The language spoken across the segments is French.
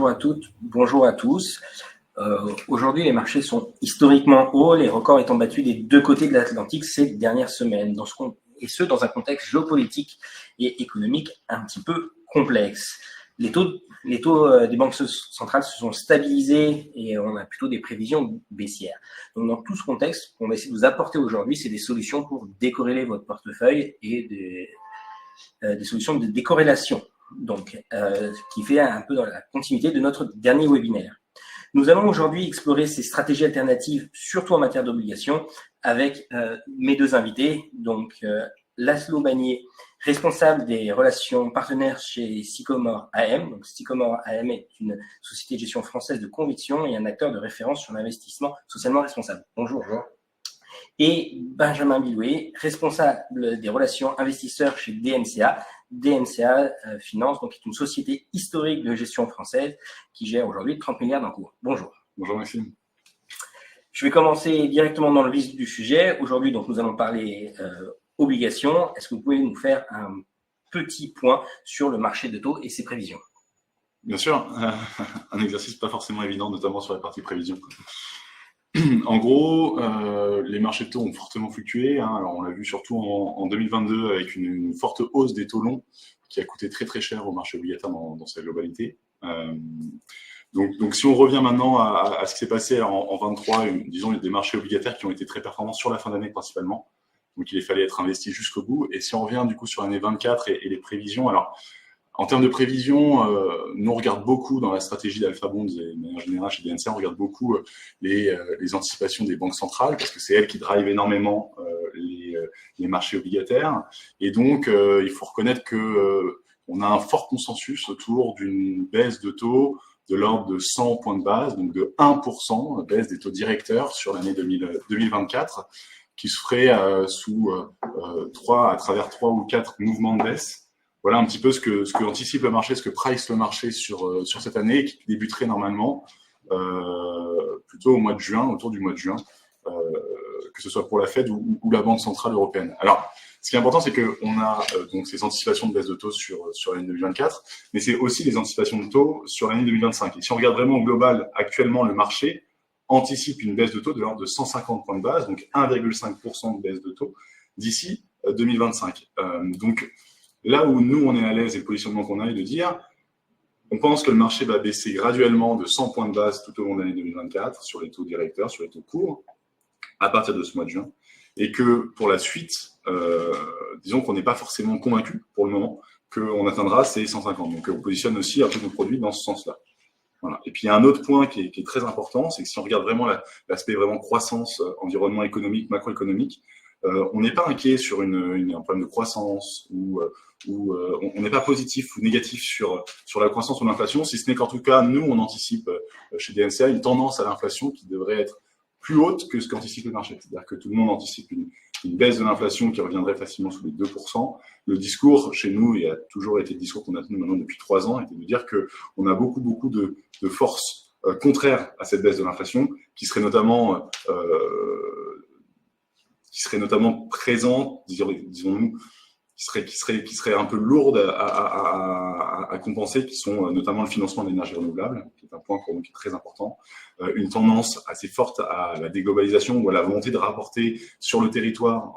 bonjour à toutes, bonjour à tous. Aujourd'hui, les marchés sont historiquement hauts, les records étant battus des deux côtés de l'Atlantique ces dernières semaines, et ce, dans un contexte géopolitique et économique un petit peu complexe. Les taux des banques centrales se sont stabilisés et on a plutôt des prévisions baissières. Donc, dans tout ce contexte, on va essayer de vous apporter aujourd'hui, c'est des solutions pour décorréler votre portefeuille et des solutions de décorrélation. Donc, qui fait un peu dans la continuité de notre dernier webinaire. Nous allons aujourd'hui explorer ces stratégies alternatives, surtout en matière d'obligations, avec mes deux invités. Donc, Laszlo Bagné, responsable des relations partenaires chez Sycomore AM. Donc, Sycomore AM est une société de gestion française de conviction et un acteur de référence sur l'investissement socialement responsable. Bonjour. Et Benjamin Biloué, responsable des relations investisseurs chez DMCA. DMCA Finance, donc, est une société historique de gestion française qui gère aujourd'hui 30 milliards d'encours. Bonjour. Bonjour Maxime. Je vais commencer directement dans le vif du sujet. Aujourd'hui, donc, nous allons parler obligations. Est-ce que vous pouvez nous faire un petit point sur le marché de taux et ses prévisions? Bien sûr, un exercice pas forcément évident, notamment sur la partie prévision. En gros, les marchés de taux ont fortement fluctué. Alors, on l'a vu surtout en 2022 avec une forte hausse des taux longs qui a coûté très très cher au marché obligataire dans sa globalité. Donc, si on revient maintenant à ce qui s'est passé en 23, disons, il y a des marchés obligataires qui ont été très performants sur la fin d'année principalement. Donc, il fallait être investi jusqu'au bout. Et si on revient du coup sur l'année 24 et les prévisions, alors en termes de prévision, nous on regarde beaucoup dans la stratégie d'Alpha Bonds et de manière générale chez DNCA, on regarde beaucoup les anticipations des banques centrales parce que c'est elles qui drivent énormément les marchés obligataires. Et donc, il faut reconnaître que on a un fort consensus autour d'une baisse de taux de l'ordre de 100 points de base, donc de 1% baisse des taux directeurs sur l'année 2024, qui se ferait à travers 3 ou 4 mouvements de baisse. Voilà un petit peu ce que anticipe le marché, ce que price le marché sur cette année, qui débuterait normalement plutôt au mois de juin, autour du mois de juin, que ce soit pour la Fed ou la Banque centrale européenne. Alors, ce qui est important, c'est qu'on a donc ces anticipations de baisse de taux sur l'année 2024, mais c'est aussi les anticipations de taux sur l'année 2025. Et si on regarde vraiment au global, actuellement, le marché anticipe une baisse de taux de l'ordre de 150 points de base, donc 1,5% de baisse de taux d'ici 2025. Donc, là où nous, on est à l'aise et le positionnement qu'on a est de dire, on pense que le marché va baisser graduellement de 100 points de base tout au long de l'année 2024 sur les taux directeurs, sur les taux courts, à partir de ce mois de juin, et que pour la suite, disons qu'on n'est pas forcément convaincu pour le moment qu'on atteindra ces 150. Donc, on positionne aussi un peu nos produits dans ce sens-là. Voilà. Et puis, il y a un autre point qui est très important, c'est que si on regarde vraiment l'aspect vraiment croissance, environnement économique, macroéconomique, on n'est pas inquiet sur un problème de croissance ou on n'est pas positif ou négatif sur la croissance ou l'inflation, si ce n'est qu'en tout cas, nous, on anticipe chez DNCA une tendance à l'inflation qui devrait être plus haute que ce qu'anticipe le marché. C'est-à-dire que tout le monde anticipe une baisse de l'inflation qui reviendrait facilement sous les 2%. Le discours chez nous, et a toujours été le discours qu'on a tenu maintenant depuis 3 ans, était de dire qu'on a beaucoup de forces contraires à cette baisse de l'inflation, qui seraient notamment présentes, disons-nous, qui seraient un peu lourdes à compenser, qui sont notamment le financement de l'énergie renouvelable, qui est un point pour nous qui est très important, une tendance assez forte à la déglobalisation ou à la volonté de rapporter sur le territoire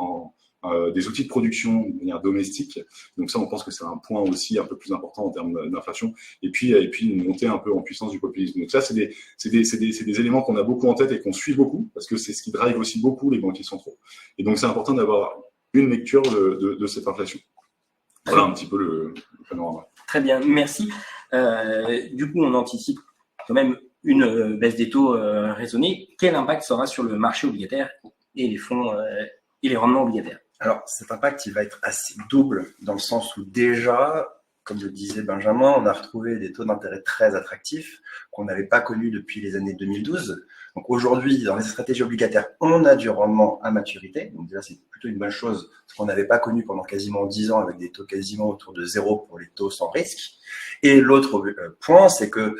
des outils de production de manière domestique. Donc ça, on pense que c'est un point aussi un peu plus important en termes d'inflation. Et puis une montée un peu en puissance du populisme. Donc ça, c'est des éléments qu'on a beaucoup en tête et qu'on suit beaucoup, parce que c'est ce qui drive aussi beaucoup les banquiers centraux. Et donc c'est important d'avoir une lecture de cette inflation. Voilà un petit peu le panorama. Très bien, merci. Du coup, on anticipe quand même une baisse des taux raisonnée. Quel impact sera sur le marché obligataire et les fonds et les rendements obligataires? Alors, cet impact, il va être assez double, dans le sens où déjà, comme le disait Benjamin, on a retrouvé des taux d'intérêt très attractifs qu'on n'avait pas connus depuis les années 2012. Donc aujourd'hui, dans les stratégies obligataires, on a du rendement à maturité. Donc déjà, c'est plutôt une bonne chose, ce qu'on n'avait pas connu pendant quasiment 10 ans avec des taux quasiment autour de 0 pour les taux sans risque. Et l'autre point, c'est que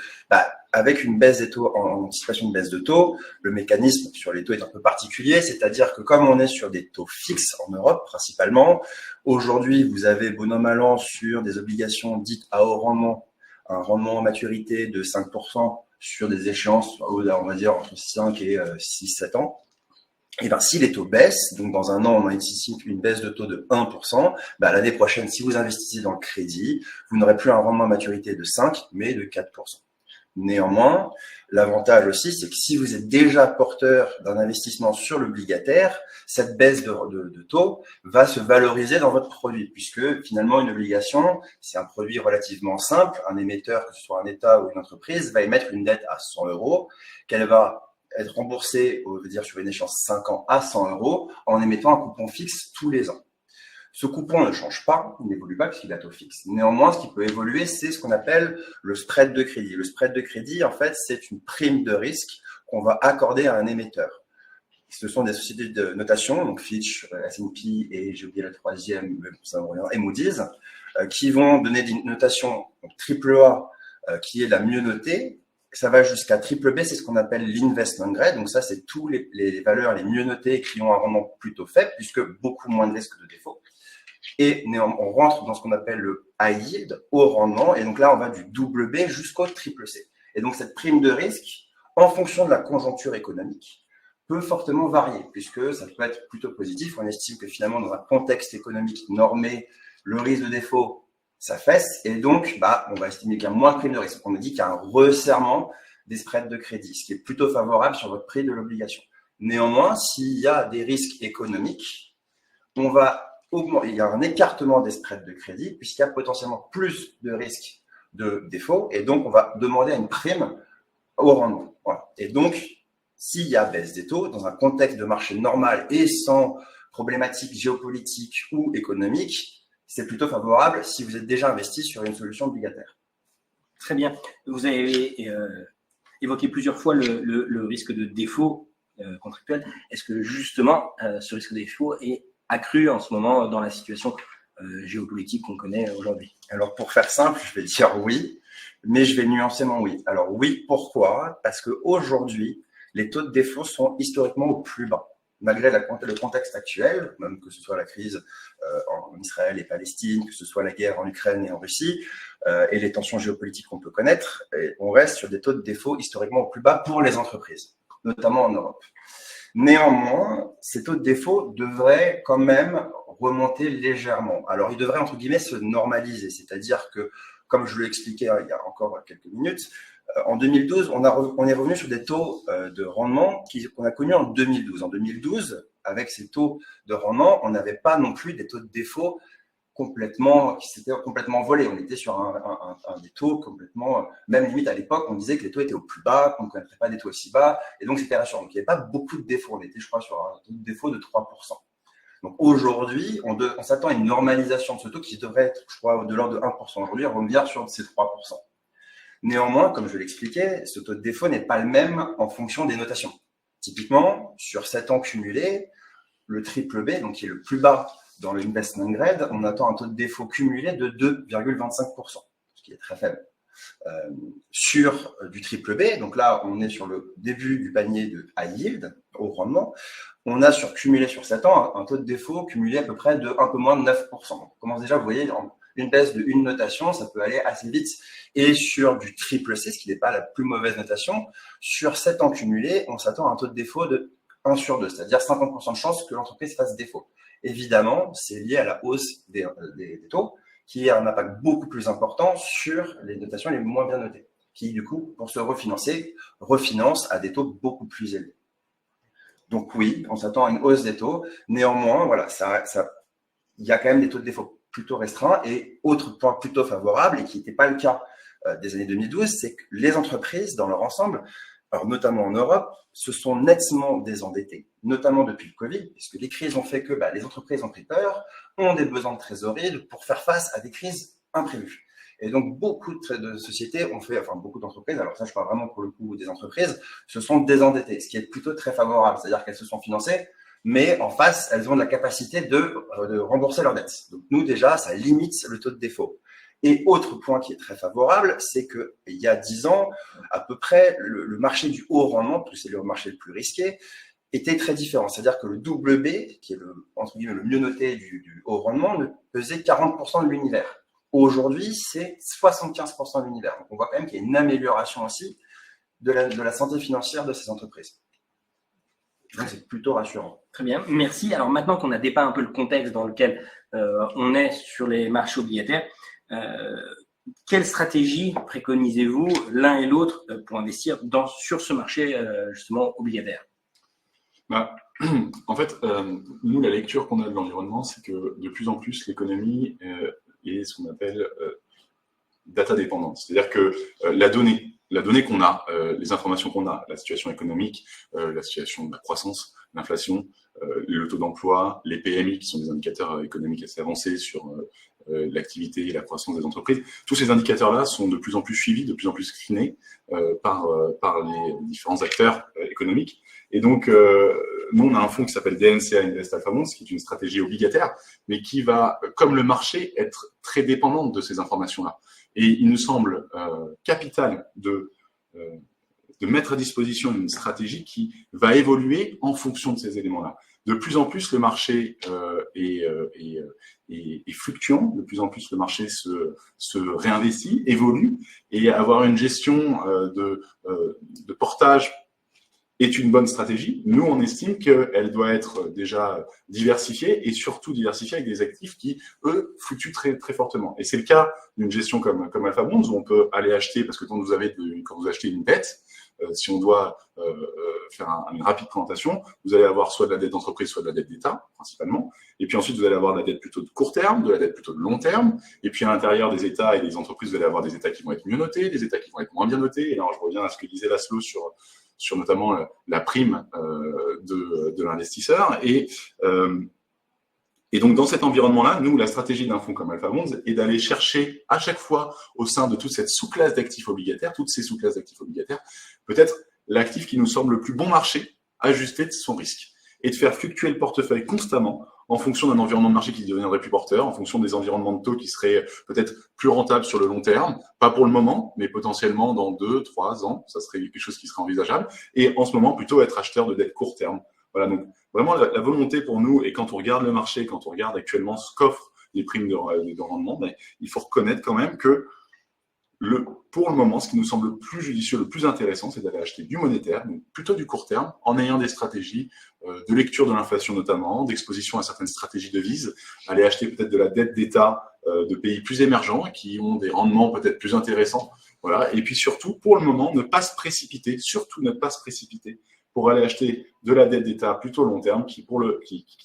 avec une baisse des taux, en anticipation de baisse de taux, le mécanisme sur les taux est un peu particulier, c'est-à-dire que comme on est sur des taux fixes en Europe principalement, aujourd'hui, vous avez bonhomme allant sur des obligations dites à haut rendement un rendement en maturité de 5% sur des échéances, on va dire, entre 5 et 6-7 ans. Et bien, si les taux baissent, donc dans un an, on anticipe une baisse de taux de 1%, ben, l'année prochaine, si vous investissez dans le crédit, vous n'aurez plus un rendement à maturité de 5, mais de 4%. Néanmoins, l'avantage aussi, c'est que si vous êtes déjà porteur d'un investissement sur l'obligataire, cette baisse de taux va se valoriser dans votre produit, puisque finalement, une obligation, c'est un produit relativement simple. Un émetteur, que ce soit un État ou une entreprise, va émettre une dette à 100 € qu'elle va être remboursée, on veut dire sur une échéance 5 ans à 100 € en émettant un coupon fixe tous les ans. Ce coupon ne change pas, il n'évolue pas puisqu'il est à taux fixe. Néanmoins, ce qui peut évoluer, c'est ce qu'on appelle le spread de crédit. Le spread de crédit, en fait, c'est une prime de risque qu'on va accorder à un émetteur. Ce sont des sociétés de notation, donc Fitch, S&P et j'ai oublié la troisième, et Moody's, qui vont donner des notations AAA, qui est la mieux notée. Ça va jusqu'à triple B, c'est ce qu'on appelle l'investment grade. Donc ça, c'est tous les valeurs les mieux notées qui ont un rendement plutôt faible, puisque beaucoup moins de risques de défaut. Et on rentre dans ce qu'on appelle le high yield, haut rendement. Et donc là, on va du double B jusqu'au triple C. Et donc cette prime de risque, en fonction de la conjoncture économique, peut fortement varier, puisque ça peut être plutôt positif. On estime que finalement, dans un contexte économique normé, le risque de défaut s'affaisse. Et donc, on va estimer qu'il y a moins de prime de risque. On nous dit qu'il y a un resserrement des spreads de crédit, ce qui est plutôt favorable sur votre prix de l'obligation. Néanmoins, s'il y a des risques économiques, il y a un écartement des spreads de crédit puisqu'il y a potentiellement plus de risques de défaut et donc on va demander une prime au rendement. Voilà. Et donc, s'il y a baisse des taux dans un contexte de marché normal et sans problématique géopolitique ou économique, c'est plutôt favorable si vous êtes déjà investi sur une solution obligataire. Très bien. Vous avez évoqué plusieurs fois le risque de défaut contractuel. Est-ce que justement ce risque de défaut est accru en ce moment dans la situation géopolitique qu'on connaît aujourd'hui? Alors, pour faire simple, je vais dire oui, mais je vais nuancer mon oui. Alors oui, pourquoi? Parce qu'aujourd'hui, les taux de défaut sont historiquement au plus bas. Malgré le contexte actuel, même que ce soit la crise en Israël et Palestine, que ce soit la guerre en Ukraine et en Russie, et les tensions géopolitiques qu'on peut connaître, on reste sur des taux de défaut historiquement au plus bas pour les entreprises, notamment en Europe. Néanmoins, ces taux de défaut devraient quand même remonter légèrement. Alors, ils devraient, entre guillemets, se normaliser. C'est-à-dire que, comme je l'ai expliqué il y a encore quelques minutes, en 2012, on est revenu sur des taux de rendement qu'on a connus en 2012. En 2012, avec ces taux de rendement, on n'avait pas non plus des taux de défaut qui s'étaient complètement volés. On était sur des taux complètement, même limite à l'époque, on disait que les taux étaient au plus bas, qu'on ne connaîtrait pas des taux aussi bas, et donc c'était rassurant. Donc il n'y avait pas beaucoup de défauts. On était, je crois, sur un taux de défaut de 3%. Donc aujourd'hui, on s'attend à une normalisation de ce taux qui devrait être, je crois, de l'ordre de 1%. Aujourd'hui, on revient sur ces 3%. Néanmoins, comme je l'expliquais, ce taux de défaut n'est pas le même en fonction des notations. Typiquement, sur 7 ans cumulés, le triple B, donc qui est le plus bas dans le investment grade, on attend un taux de défaut cumulé de 2,25%, ce qui est très faible. Sur du triple B, donc là, on est sur le début du panier de high yield, au rendement, on a cumulé sur 7 ans un taux de défaut cumulé à peu près de un peu moins de 9%. On commence déjà, vous voyez, une baisse de une notation, ça peut aller assez vite. Et sur du triple C, ce qui n'est pas la plus mauvaise notation, sur 7 ans cumulés, on s'attend à un taux de défaut de 1 sur 2, c'est-à-dire 50% de chance que l'entreprise fasse défaut. Évidemment, c'est lié à la hausse des taux, qui a un impact beaucoup plus important sur les notations les moins bien notées, qui du coup, pour se refinancer, refinancent à des taux beaucoup plus élevés. Donc oui, on s'attend à une hausse des taux. Néanmoins, voilà, il y a quand même des taux de défaut plutôt restreints. Et autre point plutôt favorable, et qui n'était pas le cas des années 2012, c'est que les entreprises, dans leur ensemble, alors notamment en Europe, se sont nettement désendettées, notamment depuis le Covid, puisque les crises ont fait que les entreprises ont pris peur, ont des besoins de trésorerie pour faire face à des crises imprévues. Et donc, beaucoup de sociétés beaucoup d'entreprises, alors ça, je parle vraiment pour le coup des entreprises, se sont désendettées, ce qui est plutôt très favorable, c'est-à-dire qu'elles se sont financées, mais en face, elles ont la capacité de rembourser leurs dettes. Donc, nous, déjà, ça limite le taux de défaut. Et autre point qui est très favorable, c'est qu'il y a 10 ans, à peu près, le marché du haut rendement, c'est le marché le plus risqué, était très différent. C'est-à-dire que le double B, qui est entre guillemets le mieux noté du haut rendement, ne pesait 40% de l'univers. Aujourd'hui, c'est 75% de l'univers. Donc, on voit quand même qu'il y a une amélioration aussi de la santé financière de ces entreprises. Donc, c'est plutôt rassurant. Très bien, merci. Alors maintenant qu'on a dépeint un peu le contexte dans lequel on est sur les marchés obligataires, quelle stratégie préconisez-vous l'un et l'autre pour investir sur ce marché justement obligataire? En fait, nous, la lecture qu'on a de l'environnement, c'est que de plus en plus, l'économie est ce qu'on appelle data dépendante. C'est-à-dire que la donnée qu'on a, les informations qu'on a, la situation économique, la situation de la croissance, l'inflation, le taux d'emploi, les PMI, qui sont des indicateurs économiques assez avancés sur l'activité et la croissance des entreprises, tous ces indicateurs-là sont de plus en plus suivis, de plus en plus screenés par les différents acteurs économiques. Et donc, nous, on a un fonds qui s'appelle DNCA Invest Alpha Bonds, qui est une stratégie obligataire, mais qui va, comme le marché, être très dépendante de ces informations-là. Et il nous semble capital de mettre à disposition une stratégie qui va évoluer en fonction de ces éléments-là. De plus en plus, le marché est fluctuant, de plus en plus, le marché se réinvestit, évolue, et avoir une gestion de portage est une bonne stratégie. Nous, on estime qu'elle doit être déjà diversifiée et surtout diversifiée avec des actifs qui, eux, fluctuent très, très fortement. Et c'est le cas d'une gestion comme Alpha Bonds où on peut aller acheter, parce que quand vous achetez une dette, si on doit faire une rapide présentation, vous allez avoir soit de la dette d'entreprise, soit de la dette d'État, principalement. Et puis ensuite, vous allez avoir de la dette plutôt de court terme, de la dette plutôt de long terme. Et puis à l'intérieur des États et des entreprises, vous allez avoir des États qui vont être mieux notés, des États qui vont être moins bien notés. Et là, je reviens à ce que disait Laszlo sur notamment la prime de l'investisseur. Et donc, dans cet environnement-là, nous, la stratégie d'un fonds comme Alpha Bonds est d'aller chercher à chaque fois au sein de toute cette sous-classe d'actifs obligataires, toutes ces sous-classes d'actifs obligataires, peut-être l'actif qui nous semble le plus bon marché, ajusté de son risque, et de faire fluctuer le portefeuille constamment en fonction d'un environnement de marché qui deviendrait plus porteur, en fonction des environnements de taux qui seraient peut-être plus rentables sur le long terme, pas pour le moment, mais potentiellement dans 2, 3 ans, ça serait quelque chose qui serait envisageable, et en ce moment, plutôt être acheteur de dette court terme. Voilà, donc vraiment la volonté pour nous, et quand on regarde le marché, quand on regarde actuellement ce qu'offrent les primes de rendement, ben, il faut reconnaître quand même que pour le moment, ce qui nous semble le plus judicieux, le plus intéressant, c'est d'aller acheter du monétaire, donc plutôt du court terme, en ayant des stratégies de lecture de l'inflation notamment, d'exposition à certaines stratégies de devises, aller acheter peut-être de la dette d'État de pays plus émergents qui ont des rendements peut-être plus intéressants. Voilà. Et puis surtout, pour le moment, ne pas se précipiter, surtout ne pas se précipiter pour aller acheter de la dette d'État plutôt long terme qui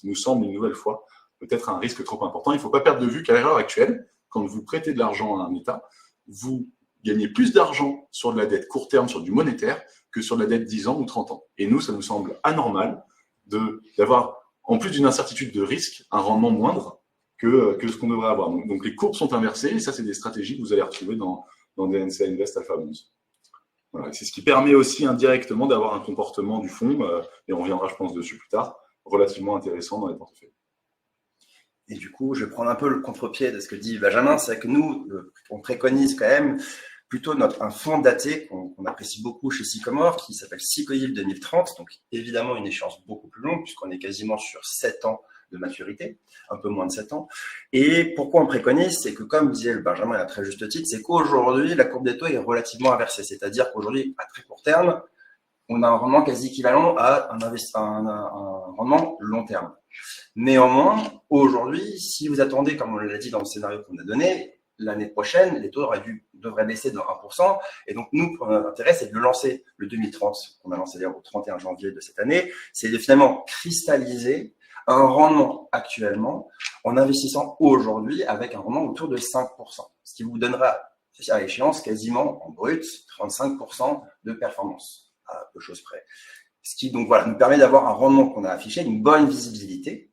nous semble une nouvelle fois peut-être un risque trop important. Il ne faut pas perdre de vue qu'à l'heure actuelle, quand vous prêtez de l'argent à un État, vous gagnez plus d'argent sur de la dette court terme, sur du monétaire, que sur de la dette 10 ans ou 30 ans. Et nous, ça nous semble anormal d'avoir, en plus d'une incertitude de risque, un rendement moindre que ce qu'on devrait avoir. Donc les courbes sont inversées, et ça, c'est des stratégies que vous allez retrouver dans DNCA Invest Alpha Bonds. Voilà, c'est ce qui permet aussi indirectement d'avoir un comportement du fonds, et on reviendra, je pense, dessus plus tard, relativement intéressant dans les portefeuilles. Et du coup, je vais prendre un peu le contre-pied de ce que dit Benjamin, c'est que nous, on préconise quand même plutôt un fonds daté qu'on apprécie beaucoup chez Sycomore, qui s'appelle Sycoyield 2030, donc évidemment une échéance beaucoup plus longue, puisqu'on est quasiment sur 7 ans de maturité, un peu moins de 7 ans. Et pourquoi on préconise, c'est que comme disait Benjamin à très juste titre, c'est qu'aujourd'hui, la courbe des taux est relativement inversée, c'est-à-dire qu'aujourd'hui, à très court terme, on a un rendement quasi équivalent à un rendement long terme. Néanmoins, aujourd'hui, si vous attendez, comme on l'a dit dans le scénario qu'on a donné, l'année prochaine, les taux devraient baisser de 1%. Et donc, nous, notre intérêt, c'est de lancer le 2030, qu'on a lancé d'ailleurs au 31 janvier de cette année, c'est de finalement cristalliser un rendement actuellement en investissant aujourd'hui avec un rendement autour de 5%, ce qui vous donnera à échéance quasiment en brut 35% de performance, à peu chose près. Ce qui donc voilà, nous permet d'avoir un rendement qu'on a affiché, une bonne visibilité.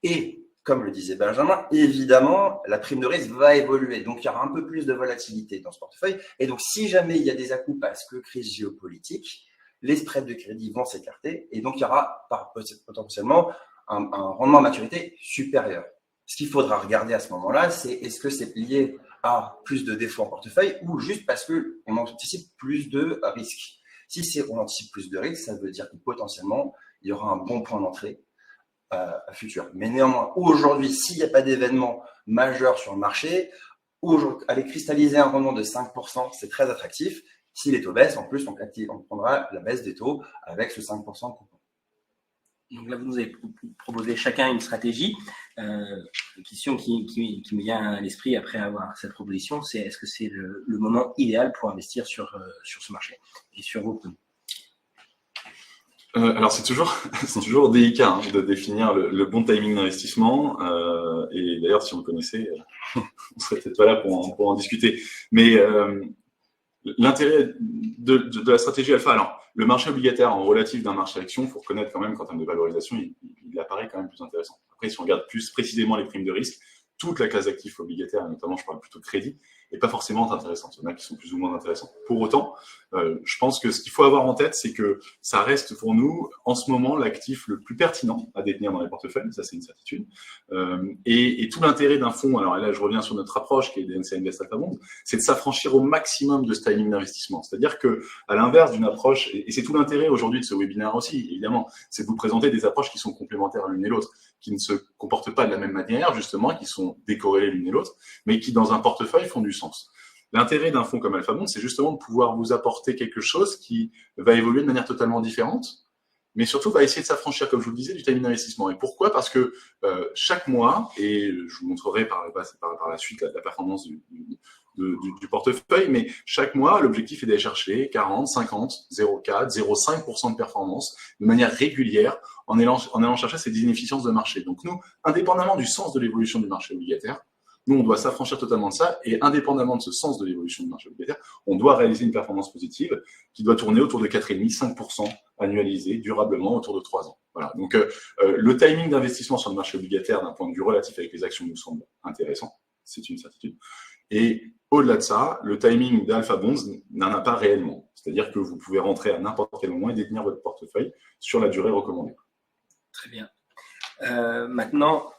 Et comme le disait Benjamin, évidemment, la prime de risque va évoluer. Donc, il y aura un peu plus de volatilité dans ce portefeuille. Et donc, si jamais il y a des à-coups parce que crise géopolitique, les spreads de crédit vont s'écarter. Et donc, il y aura potentiellement un rendement à maturité supérieur. Ce qu'il faudra regarder à ce moment-là, c'est est-ce que c'est lié à plus de défauts en portefeuille ou juste parce qu'on anticipe plus de risques. Si on anticipe plus de risques, ça veut dire que potentiellement, il y aura un bon point d'entrée futur. Mais néanmoins, aujourd'hui, s'il n'y a pas d'événement majeur sur le marché, aller cristalliser un rendement de 5%, c'est très attractif. Si les taux baissent, en plus, on prendra la baisse des taux avec ce 5% de coupon. Donc là, vous nous avez proposé chacun une stratégie. La question qui me vient à l'esprit après avoir cette proposition, c'est est-ce que c'est le moment idéal pour investir sur ce marché et sur vos produits? Alors c'est toujours délicat hein, de définir le bon timing d'investissement. Et d'ailleurs, si on le connaissait, on serait peut-être pas là pour en discuter. Mais l'intérêt de la stratégie alpha, alors le marché obligataire en relatif d'un marché action, il faut reconnaître quand même qu'en termes de valorisation, il apparaît quand même plus intéressant. Après, si on regarde plus précisément les primes de risque, toute la classe d'actifs obligataires, notamment je parle plutôt de crédit, n'est pas forcément intéressante. Il y en a qui sont plus ou moins intéressants. Pour autant, je pense que ce qu'il faut avoir en tête, c'est que ça reste pour nous, en ce moment, l'actif le plus pertinent à détenir dans les portefeuilles. Ça, c'est une certitude. Et tout l'intérêt d'un fonds, alors là, je reviens sur notre approche qui est DNC Invest Alpha Bond, c'est de s'affranchir au maximum de ce timing d'investissement. C'est-à-dire que, à l'inverse d'une approche, et c'est tout l'intérêt aujourd'hui de ce webinaire aussi, évidemment, c'est de vous présenter des approches qui sont complémentaires l'une et l'autre, qui ne se comportent pas de la même manière, justement, qui sont décorrélées l'une et l'autre, mais qui, dans un portefeuille, font du sens. L'intérêt d'un fonds comme Alpha Bond, c'est justement de pouvoir vous apporter quelque chose qui va évoluer de manière totalement différente, mais surtout va essayer de s'affranchir, comme je vous le disais, du timing d'investissement. Et pourquoi? Parce que chaque mois, et je vous montrerai par la suite la performance du portefeuille, mais chaque mois, l'objectif est d'aller chercher 40, 50, 0,4, 0,5% de performance de manière régulière en allant chercher ces inefficiences de marché. Donc nous, indépendamment du sens de l'évolution du marché obligataire, nous, on doit s'affranchir totalement de ça et indépendamment de ce sens de l'évolution du marché obligataire, on doit réaliser une performance positive qui doit tourner autour de 4,5-5% annualisé durablement autour de 3 ans. Voilà. Donc, le timing d'investissement sur le marché obligataire d'un point de vue relatif avec les actions nous semble intéressant. C'est une certitude. Et au-delà de ça, le timing d'Alpha Bonds n'en a pas réellement. C'est-à-dire que vous pouvez rentrer à n'importe quel moment et détenir votre portefeuille sur la durée recommandée. Très bien. Maintenant,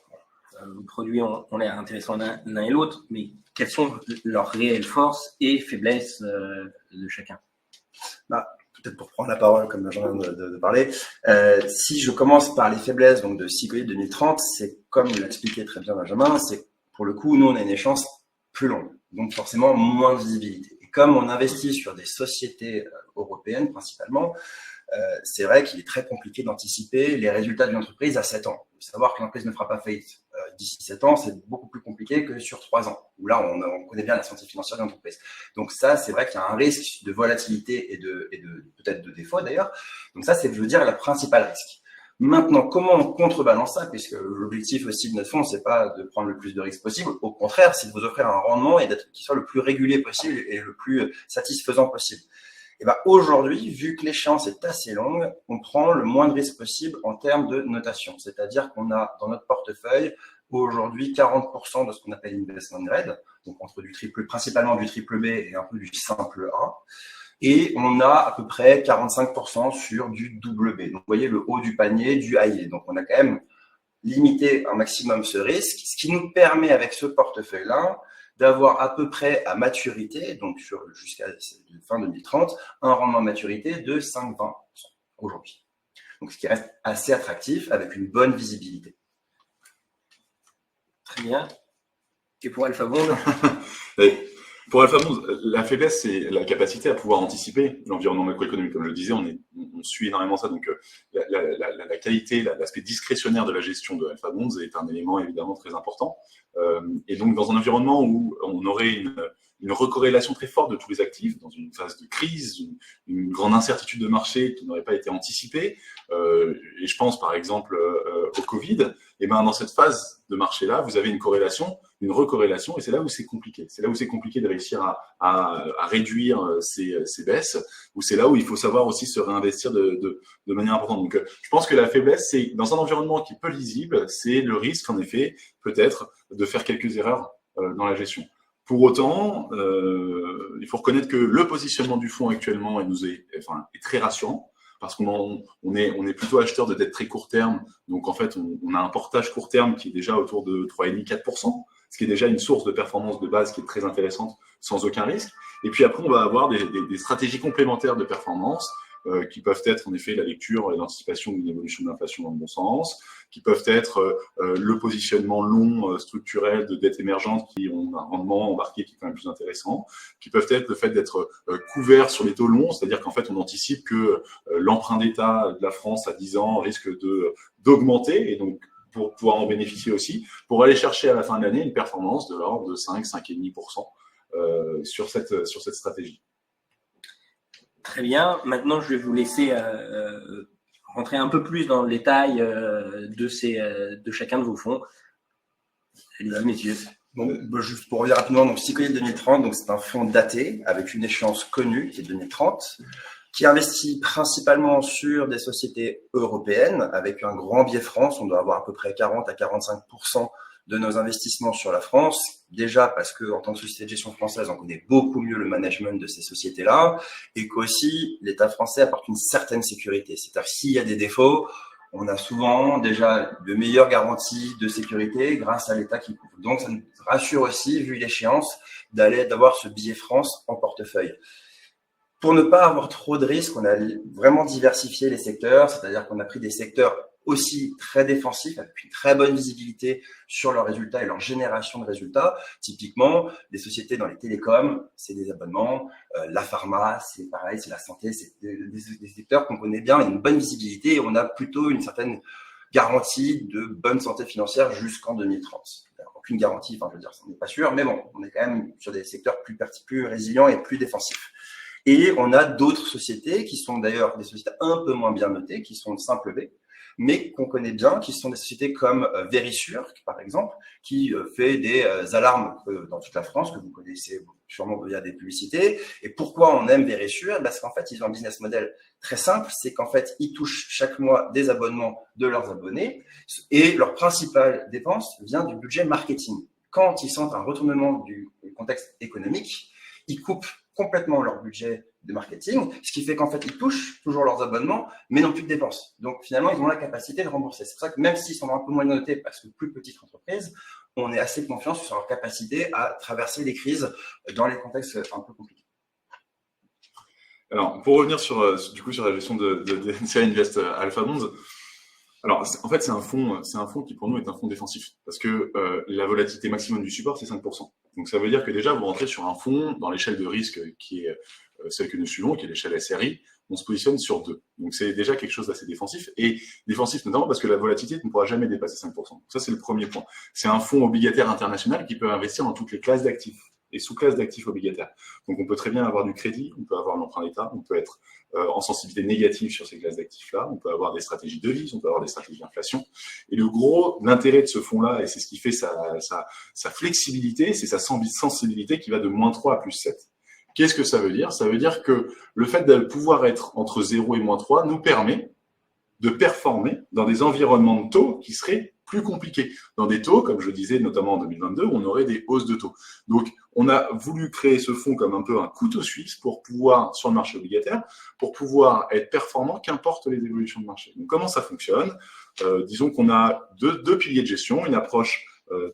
vos produits ont l'air intéressants l'un et l'autre, mais quelles sont leurs réelles forces et faiblesses de chacun? Peut-être pour prendre la parole, comme Benjamin de parler, si je commence par les faiblesses donc de Cycloïd 2030, c'est comme l'a expliqué très bien Benjamin, c'est pour le coup, nous, on a une échéance plus longue, donc forcément moins de visibilité. Et comme on investit sur des sociétés européennes principalement, c'est vrai qu'il est très compliqué d'anticiper les résultats d'une entreprise à 7 ans. Il faut savoir que l'entreprise ne fera pas faillite d'ici 7 ans, c'est beaucoup plus compliqué que sur 3 ans, où là, on connaît bien la santé financière de l'entreprise. Donc ça, c'est vrai qu'il y a un risque de volatilité et de peut-être de défaut d'ailleurs. Donc ça, c'est, je veux dire, le principal risque. Maintenant, comment on contrebalance ça? Puisque l'objectif aussi de notre fonds, c'est pas de prendre le plus de risques possible. Au contraire, c'est de vous offrir un rendement et qui soit le plus régulier possible et le plus satisfaisant possible. Et ben aujourd'hui, vu que l'échéance est assez longue, on prend le moins de risques possible en termes de notation. C'est-à-dire qu'on a dans notre portefeuille aujourd'hui 40% de ce qu'on appelle investment grade, donc entre principalement du triple B et un peu du simple A. Et on a à peu près 45% sur du double B. Donc, vous voyez le haut du panier, du high. Donc, on a quand même limité un maximum ce risque, ce qui nous permet avec ce portefeuille-là d'avoir à peu près à maturité, donc jusqu'à fin 2030, un rendement à maturité de 5,20% aujourd'hui. Donc, ce qui reste assez attractif avec une bonne visibilité. Très bien. Et pour Alpha Bond? Pour Alpha Bond, la faiblesse, c'est la capacité à pouvoir anticiper l'environnement macroéconomique. Comme je le disais, on suit énormément ça. Donc, la qualité, l'aspect discrétionnaire de la gestion de Alpha Bonds est un élément évidemment très important. Et donc, dans un environnement où on aurait une recorrélation très forte de tous les actifs, dans une phase de crise, une grande incertitude de marché qui n'aurait pas été anticipée, et je pense par exemple au Covid, et ben dans cette phase de marché-là, vous avez une recorrélation, et c'est là où c'est compliqué. C'est là où c'est compliqué de réussir à réduire ces baisses, ou c'est là où il faut savoir aussi se réinvestir de manière importante. Donc, je pense que la faiblesse, c'est dans un environnement qui est peu lisible, c'est le risque, en effet, peut-être, de faire quelques erreurs dans la gestion. Pour autant, il faut reconnaître que le positionnement du fonds actuellement est très rassurant, parce qu'on est plutôt acheteur de dettes très court terme. Donc, en fait, on a un portage court terme qui est déjà autour de 3,5-4%, ce qui est déjà une source de performance de base qui est très intéressante, sans aucun risque. Et puis après, on va avoir des stratégies complémentaires de performance qui peuvent être en effet la lecture et l'anticipation d'une évolution de l'inflation dans le bon sens, qui peuvent être le positionnement long structurel de dettes émergentes qui ont un rendement embarqué qui est quand même plus intéressant, qui peuvent être le fait d'être couvert sur les taux longs, c'est-à-dire qu'en fait on anticipe que l'emprunt d'État de la France à 10 ans risque d'augmenter, et donc pour pouvoir en bénéficier aussi, pour aller chercher à la fin de l'année une performance de l'ordre de 5,5% sur cette stratégie. Très bien. Maintenant, je vais vous laisser rentrer un peu plus dans le détail de chacun de vos fonds. Allez-y, messieurs. Donc, juste pour revenir rapidement, donc Sequoia 2030, donc c'est un fonds daté avec une échéance connue qui est 2030, qui investit principalement sur des sociétés européennes avec un grand biais France. On doit avoir à peu près 40 à 45% de nos investissements sur la France. Déjà parce que en tant que société de gestion française, on connaît beaucoup mieux le management de ces sociétés-là, et qu'aussi l'État français apporte une certaine sécurité. C'est-à-dire s'il y a des défauts, on a souvent déjà de meilleures garanties de sécurité grâce à l'État qui couvre. Donc, ça nous rassure aussi, vu l'échéance, d'avoir ce billet France en portefeuille. Pour ne pas avoir trop de risques, on a vraiment diversifié les secteurs, c'est-à-dire qu'on a pris des secteurs aussi très défensifs, avec une très bonne visibilité sur leurs résultats et leur génération de résultats. Typiquement, des sociétés dans les télécoms, c'est des abonnements, la pharma, c'est pareil, c'est la santé, c'est des secteurs qu'on connaît bien, il y a une bonne visibilité et on a plutôt une certaine garantie de bonne santé financière jusqu'en 2030. Aucune garantie, enfin je veux dire, on n'est pas sûr, mais bon, on est quand même sur des secteurs plus résilients et plus défensifs. Et on a d'autres sociétés qui sont d'ailleurs des sociétés un peu moins bien notées, qui sont de simple B, mais qu'on connaît bien, qui sont des sociétés comme Verisure, par exemple, qui fait des alarmes dans toute la France, que vous connaissez sûrement via des publicités. Et pourquoi on aime Verisure? Parce qu'en fait, ils ont un business model très simple, c'est qu'en fait, ils touchent chaque mois des abonnements de leurs abonnés, et leur principale dépense vient du budget marketing. Quand ils sentent un retournement du contexte économique, ils coupent complètement leur budget de marketing, ce qui fait qu'en fait, ils touchent toujours leurs abonnements, mais n'ont plus de dépenses. Donc, finalement, ils ont la capacité de rembourser. C'est pour ça que même s'ils sont un peu moins notés parce que plus petites entreprises, on est assez confiant sur leur capacité à traverser les crises dans les contextes un peu compliqués. Alors, pour revenir sur la gestion de NCI Invest Alpha Bonds, alors, en fait, c'est un fonds qui pour nous est un fonds défensif parce que la volatilité maximum du support, c'est 5%. Donc, ça veut dire que déjà, vous rentrez sur un fonds dans l'échelle de risque qui est celle que nous suivons, qui est l'échelle SRI, on se positionne sur 2. Donc, c'est déjà quelque chose d'assez défensif, et défensif notamment parce que la volatilité ne pourra jamais dépasser 5%. Ça, c'est le premier point. C'est un fonds obligataire international qui peut investir dans toutes les classes d'actifs et sous-classes d'actifs obligataires. Donc, on peut très bien avoir du crédit, on peut avoir l'emprunt d'État, on peut être en sensibilité négative sur ces classes d'actifs-là, on peut avoir des stratégies devises, on peut avoir des stratégies d'inflation. Et l'intérêt de ce fonds-là, et c'est ce qui fait sa flexibilité, c'est sa sensibilité qui va de -3 à +7. Qu'est-ce que ça veut dire? Ça veut dire que le fait de pouvoir être entre 0 et -3 nous permet de performer dans des environnements de taux qui seraient plus compliqués. Dans des taux, comme je disais, notamment en 2022, où on aurait des hausses de taux. Donc, on a voulu créer ce fonds comme un peu un couteau suisse pour pouvoir, sur le marché obligataire, pour pouvoir être performant, qu'importe les évolutions de marché. Donc, comment ça fonctionne? Disons qu'on a deux piliers de gestion, une approche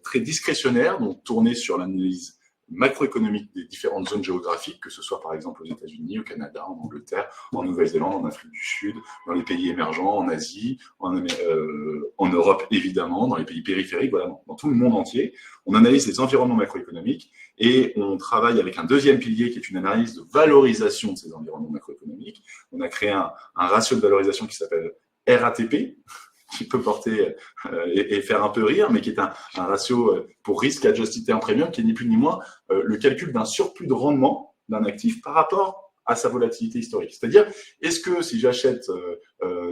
très discrétionnaire, donc tournée sur l'analyse macroéconomique des différentes zones géographiques, que ce soit par exemple aux États-Unis, au Canada, en Angleterre, en Nouvelle-Zélande, en Afrique du Sud, dans les pays émergents, en Asie, en Europe évidemment, dans les pays périphériques, voilà, dans tout le monde entier. On analyse les environnements macroéconomiques et on travaille avec un deuxième pilier qui est une analyse de valorisation de ces environnements macroéconomiques. On a créé un ratio de valorisation qui s'appelle RATP, qui peut porter et faire un peu rire, mais qui est un ratio pour risque adjusted term premium, qui est ni plus ni moins le calcul d'un surplus de rendement d'un actif par rapport à sa volatilité historique. C'est-à-dire, est-ce que si j'achète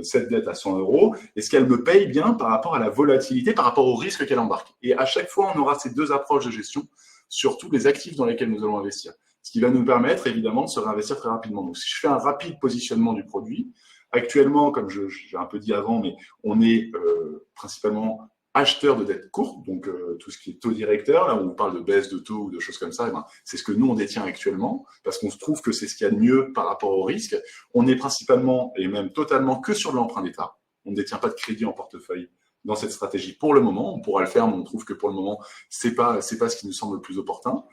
cette dette à 100 €, est-ce qu'elle me paye bien par rapport à la volatilité, par rapport au risque qu'elle embarque? Et à chaque fois, on aura ces deux approches de gestion sur tous les actifs dans lesquels nous allons investir. Ce qui va nous permettre, évidemment, de se réinvestir très rapidement. Donc, si je fais un rapide positionnement du produit, actuellement, comme j'ai un peu dit avant, mais on est principalement acheteur de dettes courtes, donc tout ce qui est taux directeur, là où on parle de baisse de taux ou de choses comme ça, c'est ce que nous on détient actuellement, parce qu'on se trouve que c'est ce qu'il y a de mieux par rapport au risque. On est principalement et même totalement que sur de l'emprunt d'État. On ne détient pas de crédit en portefeuille dans cette stratégie pour le moment. On pourra le faire, mais on trouve que pour le moment, c'est pas ce qui nous semble le plus opportun.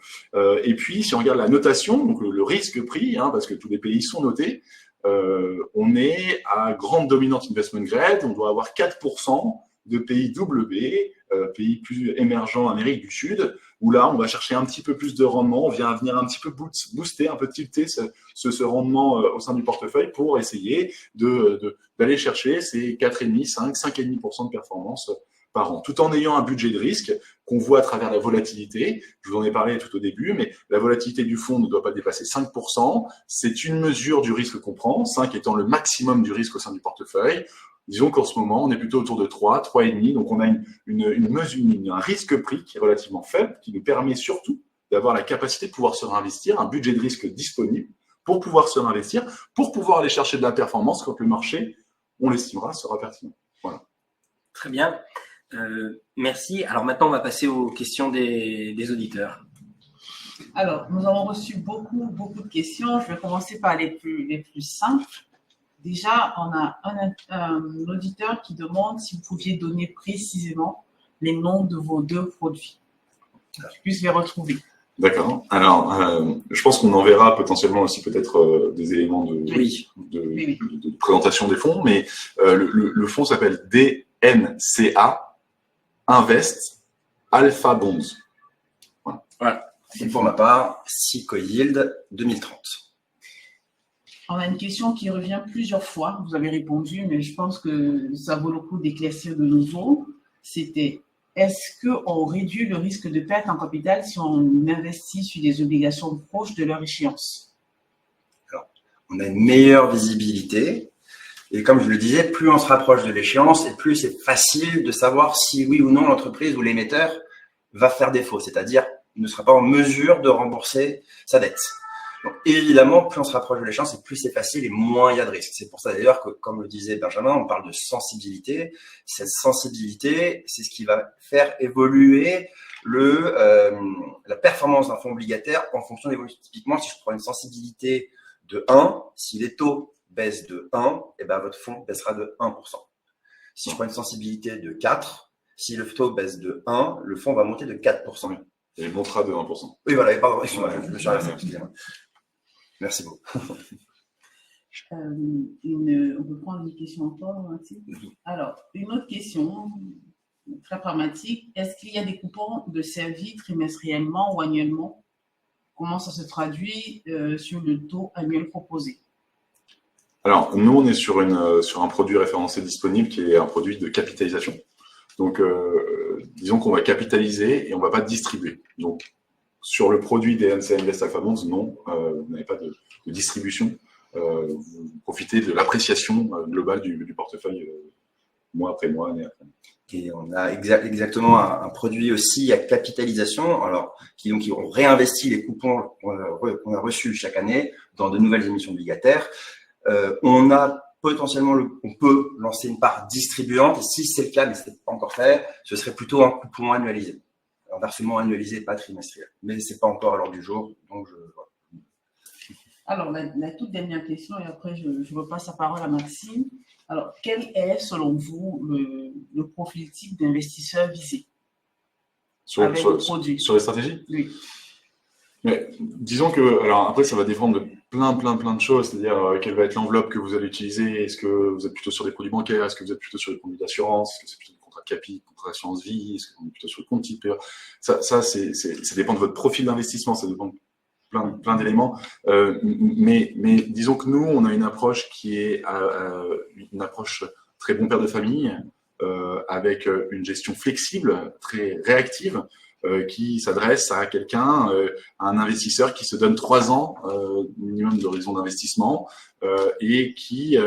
Et puis, si on regarde la notation, donc le risque pris, parce que tous les pays sont notés, on est à grande dominante investment grade, on doit avoir 4% de pays WB, pays plus émergents Amérique du Sud, où là, on va chercher un petit peu plus de rendement, on vient venir un petit peu booster, un peu tilter ce rendement au sein du portefeuille pour essayer d'aller chercher ces 4,5, 5,5% de performance par an, tout en ayant un budget de risque qu'on voit à travers la volatilité. Je vous en ai parlé tout au début, mais la volatilité du fonds ne doit pas dépasser 5%. C'est une mesure du risque qu'on prend, 5 étant le maximum du risque au sein du portefeuille. Disons qu'en ce moment, on est plutôt autour de 3, 3,5. Donc, on a un risque pris qui est relativement faible, qui nous permet surtout d'avoir la capacité de pouvoir se réinvestir, un budget de risque disponible pour pouvoir se réinvestir, pour pouvoir aller chercher de la performance quand le marché, on l'estimera, sera pertinent. Voilà. Très bien. Merci. Alors maintenant, on va passer aux questions des auditeurs. Alors, nous avons reçu beaucoup de questions. Je vais commencer par les plus simples. Déjà, on a un auditeur qui demande si vous pouviez donner précisément les noms de vos 2 produits, que je puisse les retrouver. D'accord. Alors, je pense qu'on enverra potentiellement aussi peut-être des éléments de présentation des fonds, mais le fonds s'appelle DNCA Invest Alpha Bonds. Voilà. Et pour ma part, Seco Yield 2030. On a une question qui revient plusieurs fois. Vous avez répondu, mais je pense que ça vaut le coup d'éclaircir de nouveau. C'était, est-ce qu'on réduit le risque de perte en capital si on investit sur des obligations proches de leur échéance? Alors, on a une meilleure visibilité. Et comme je le disais, plus on se rapproche de l'échéance et plus c'est facile de savoir si oui ou non l'entreprise ou l'émetteur va faire défaut, c'est-à-dire ne sera pas en mesure de rembourser sa dette. Donc, évidemment, plus on se rapproche de l'échéance et plus c'est facile et moins il y a de risque. C'est pour ça d'ailleurs que, comme le disait Benjamin, on parle de sensibilité. Cette sensibilité, c'est ce qui va faire évoluer la performance d'un fonds obligataire en fonction des volumes. Typiquement, si je prends une sensibilité de 1, si les taux baissent de 1, et ben votre fonds baissera de 1%. Si je prends une sensibilité de 4, si le taux baisse de 1, le fonds va monter de 4%. Et il montera de 1%. Oui, voilà, pardon, excusez-moi, je me suis arrêté, excusez-moi. Merci beaucoup. On peut prendre une question encore, Mathilde. Alors, une autre question, très pragmatique. Est-ce qu'il y a des coupons de servis trimestriellement ou annuellement? Comment ça se traduit sur le taux annuel proposé? Alors, nous, on est sur un produit référencé disponible qui est un produit de capitalisation. Donc, disons qu'on va capitaliser et on ne va pas distribuer. Donc, sur le produit des DNCA Invest Alpha Bonds, non, vous n'avez pas de distribution. Vous profitez de l'appréciation globale du portefeuille mois après mois, année après année. Et on a exactement un produit aussi à capitalisation, alors qui ont réinvesti les coupons qu'on a reçus chaque année dans de nouvelles émissions obligataires. On a potentiellement, on peut lancer une part distribuante, et si c'est le cas, mais ce n'est pas encore fait, ce serait plutôt un coupon annualisé. Un versement annualisé, pas trimestriel. Mais ce n'est pas encore à l'ordre du jour, donc voilà. Alors, la toute dernière question, et après je repasse la parole à Maxime. Alors, quel est, selon vous, le profil type d'investisseur visé sur produit? Sur les stratégies? Oui. Mais disons que, alors après, ça va dépendre de plein de choses, c'est-à-dire quelle va être l'enveloppe que vous allez utiliser, est-ce que vous êtes plutôt sur des produits bancaires, est-ce que vous êtes plutôt sur des produits d'assurance, est-ce que c'est plutôt des contrats de capi, contrats d'assurance vie, est-ce que vous êtes plutôt sur le compte type. Ça dépend de votre profil d'investissement, ça dépend de plein d'éléments. Mais disons que nous, on a une approche qui est une approche très bon père de famille, avec une gestion flexible, très réactive, qui s'adresse à quelqu'un, à un investisseur qui se donne 3 ans minimum d'horizon d'investissement et qui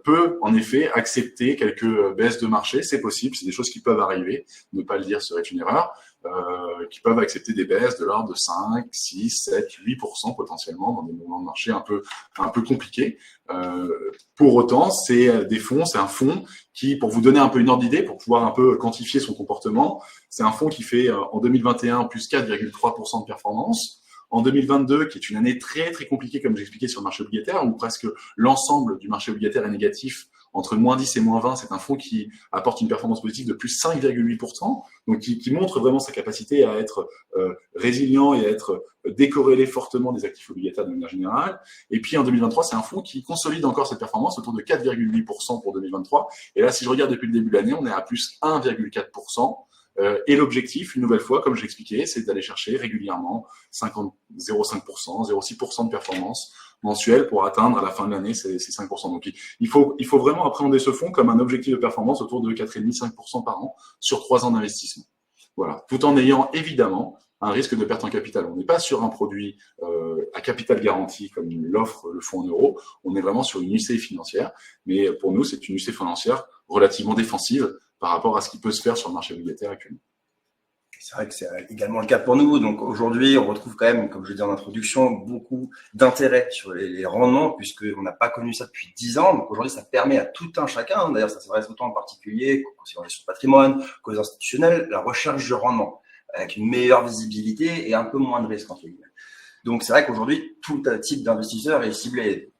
peut en effet accepter quelques baisses de marché. C'est possible, c'est des choses qui peuvent arriver. Ne pas le dire serait une erreur. Qui peuvent accepter des baisses de l'ordre de 5, 6, 7, 8% potentiellement dans des moments de marché un peu compliqués. Pour autant, c'est un fonds qui, pour vous donner un peu une ordre d'idée, pour pouvoir un peu quantifier son comportement, c'est un fonds qui fait en 2021 plus 4,3% de performance. En 2022, qui est une année très compliquée, comme j'expliquais sur le marché obligataire, où presque l'ensemble du marché obligataire est négatif entre moins 10 et moins 20, c'est un fonds qui apporte une performance positive de plus 5,8%, donc qui montre vraiment sa capacité à être résilient et à être décorrélé fortement des actifs obligataires de manière générale. Et puis en 2023, c'est un fonds qui consolide encore cette performance autour de 4,8% pour 2023. Et là, si je regarde depuis le début de l'année, on est à plus 1,4%. Et l'objectif, une nouvelle fois, comme je l'expliquais, c'est d'aller chercher régulièrement 0,5%, 0,6% de performance mensuelle pour atteindre à la fin de l'année ces 5%. Donc, il faut vraiment appréhender ce fonds comme un objectif de performance autour de 4,5-5% par an sur 3 ans d'investissement. Voilà. Tout en ayant évidemment un risque de perte en capital. On n'est pas sur un produit à capital garanti comme l'offre le fonds en euros. On est vraiment sur une UCI financière. Mais pour nous, c'est une UCI financière relativement défensive par rapport à ce qui peut se faire sur le marché obligataire actuellement. C'est vrai que c'est également le cas pour nous. Donc aujourd'hui, on retrouve quand même, comme je l'ai dit en introduction, beaucoup d'intérêt sur les rendements, puisqu'on n'a pas connu ça depuis 10 ans. Donc aujourd'hui, ça permet à tout un chacun, d'ailleurs ça s'adresse autant en particulier qu'aux gestions de patrimoine, qu'aux institutionnels, la recherche de rendement, avec une meilleure visibilité et un peu moins de risques, entre guillemets. Donc c'est vrai qu'aujourd'hui, tout type d'investisseur est ciblé.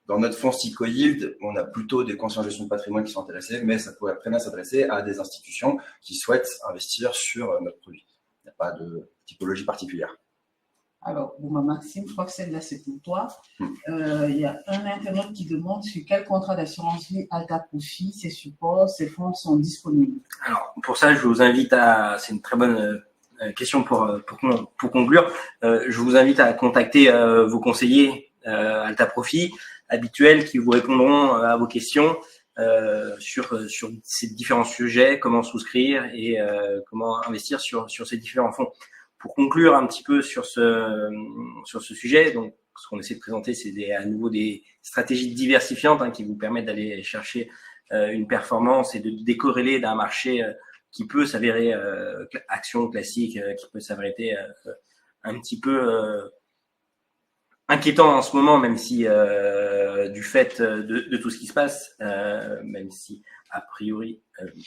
Dans notre fonds Stico Yield, on a plutôt des conseillers en gestion de patrimoine qui sont intéressés, mais ça pourrait très bien s'adresser à des institutions qui souhaitent investir sur notre produit. Il n'y a pas de typologie particulière. Alors, bon, Maxime, je crois que celle-là, c'est pour toi. Il y a un internaute qui demande sur quel contrat d'assurance vie Alta Profit, ses supports, ses fonds sont disponibles. Alors, pour ça, je vous invite à... C'est une très bonne question pour conclure. Je vous invite à contacter vos conseillers Alta Profit habituels qui vous répondront à vos questions sur ces différents sujets, comment souscrire et comment investir sur ces différents fonds. Pour conclure un petit peu sur ce sujet, donc ce qu'on essaie de présenter, c'est à nouveau des stratégies diversifiantes qui vous permettent d'aller chercher une performance et de décorréler d'un marché qui peut s'avérer action classique, qui peut s'avérer un petit peu inquiétant en ce moment, même si du fait de tout ce qui se passe, même si a priori il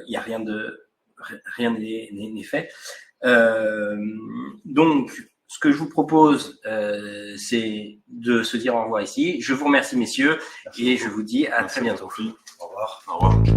y a rien n'est fait. Donc, ce que je vous propose, c'est de se dire au revoir ici. Je vous remercie, messieurs, et je vous dis à très bientôt. Au revoir. Au revoir.